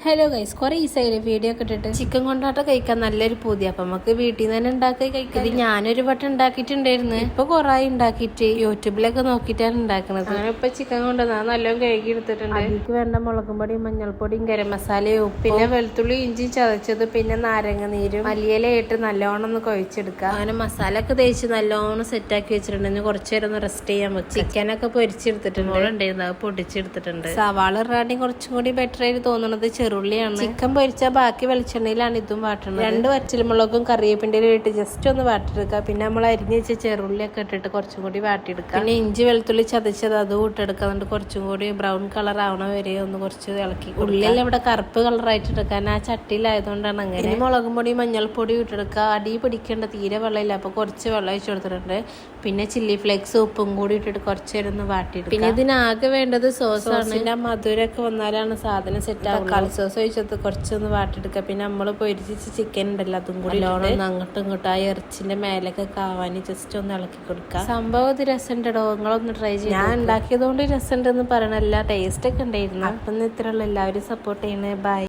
Hello guys, കുറെ ഈസായില്ലേ video ഒക്കെ ഇട്ടിട്ട്. ചിക്കൻ കൊണ്ടാട്ട കഴിക്കാൻ നല്ലൊരു പൂതി. അപ്പൊ നമുക്ക് വീട്ടിൽ നിന്ന് തന്നെ ഉണ്ടാക്കി കഴിക്കാം. ഇത് ഞാനൊരു വട്ടം ഉണ്ടാക്കിയിട്ടുണ്ടായിരുന്നു. ഇപ്പൊ കുറെ ഉണ്ടാക്കിയിട്ട് യൂട്യൂബിലൊക്കെ നോക്കിയിട്ടാണ് ഉണ്ടാക്കുന്നത്. അങ്ങനെ ഇപ്പൊ ചിക്കൻ കൊണ്ടുവന്നാ നല്ലോണം കഴുകി എടുത്തിട്ടുണ്ട്. അതിലേക്ക് വേണ്ട മുളകും പൊടിയും മഞ്ഞൾപ്പൊടിയും ഗരം മസാലയും ഉപ്പ്, പിന്നെ വെളുത്തുള്ളി ഇഞ്ചി ചതച്ചത്, പിന്നെ നാരങ്ങ നീരും മല്ലിയിലയിട്ട് നല്ലോണം ഒന്ന് കുഴച്ചെടുക്കുക. അങ്ങനെ മസാല ഒക്കെ തേച്ച് നല്ലോണം സെറ്റ് ആക്കി വെച്ചിട്ടുണ്ടെങ്കിൽ കുറച്ചു നേരം ഒന്ന് റെസ്റ്റ് ചെയ്യാൻ വെക്കും. ചിക്കനൊക്കെ പൊരിച്ചെടുത്തിട്ടുണ്ട്, പൊടിച്ചെടുത്തിട്ടുണ്ട്. സവാള ഇറാണ്ടി കുറച്ചും കൂടി ബെറ്റർ ആയിട്ട് തോന്നുന്നത് ചെറുള്ളിയാണ്. ചിക്കൻ പൊരിച്ച ബാക്കി വെളിച്ചെണ്ണയിലാണ് ഇതും വാട്ടുന്നത്. 2 വറ്റൽമുളകും കറിവേപ്പിൻ്റെലും ഇട്ട് ജസ്റ്റ് ഒന്ന് വാട്ടിയെടുക്കുക. പിന്നെ നമ്മൾ അരിഞ്ഞ് വെച്ച ചെറുള്ളിയൊക്കെ ഇട്ടിട്ട് കുറച്ചും കൂടി വാട്ടിയെടുക്കുക. പിന്നെ ഇഞ്ചി വെളുത്തുള്ളി ചതച്ചത് അതും ഇട്ടെടുക്കുക. എന്നിട്ട് കുറച്ചും കൂടി ബ്രൗൺ കളർ ആവണ വരെ ഒന്ന് കുറച്ച് ഇളക്കി. ഉള്ളിയെല്ലാം ഇവിടെ കറുപ്പ് കളറായിട്ട് എടുക്കാൻ ആ ചട്ടിയിലായതുകൊണ്ടാണ് അങ്ങനെ. ഇനി മുളകും പൊടി മഞ്ഞൾപ്പൊടി ഇട്ടെടുക്കുക. അടി പിടിക്കേണ്ട തീരെ വെള്ളമില്ല, അപ്പൊ കുറച്ച് വെള്ളം ഒഴിച്ചു കൊടുത്തിട്ടുണ്ട്. പിന്നെ ചില്ലി ഫ്ലേക്സ് ഉപ്പും കൂടി ഇട്ടിട്ട് കുറച്ച് നേരം ഒന്ന് വാട്ടിയെടുക്കുക. പിന്നെ ഇതിനാകെ വേണ്ടത് സോസാണ്. മധുരമൊക്കെ വന്നാലാണ് സാധനം സെറ്റ് ആവുക. സോസ് ഒഴിച്ചത് കുറച്ചൊന്ന് വാട്ടിയെടുക്കുക. പിന്നെ നമ്മൾ പൊരിച്ച് ചിക്കൻ ഉണ്ടല്ലോ, അതും കൂടി അങ്ങോട്ടും ഇങ്ങോട്ടും ആ ഇറച്ചിന്റെ മേലൊക്കെ കാവാനി ജസ്റ്റ് ഒന്ന് ഇളക്കി കൊടുക്കുക. സംഭവം ഇത് രസമുണ്ടോ, നിങ്ങളൊന്ന് ട്രൈ ചെയ്ത്. ഞാൻ ഉണ്ടാക്കിയത് കൊണ്ട് രസമുണ്ടെന്ന് പറയണല്ല, ടേസ്റ്റ് ഒക്കെ ഉണ്ടായിരുന്നു. അപ്പം ഇത്രയുള്ള എല്ലാവരും സപ്പോർട്ട് ചെയ്യണേ. ബൈ.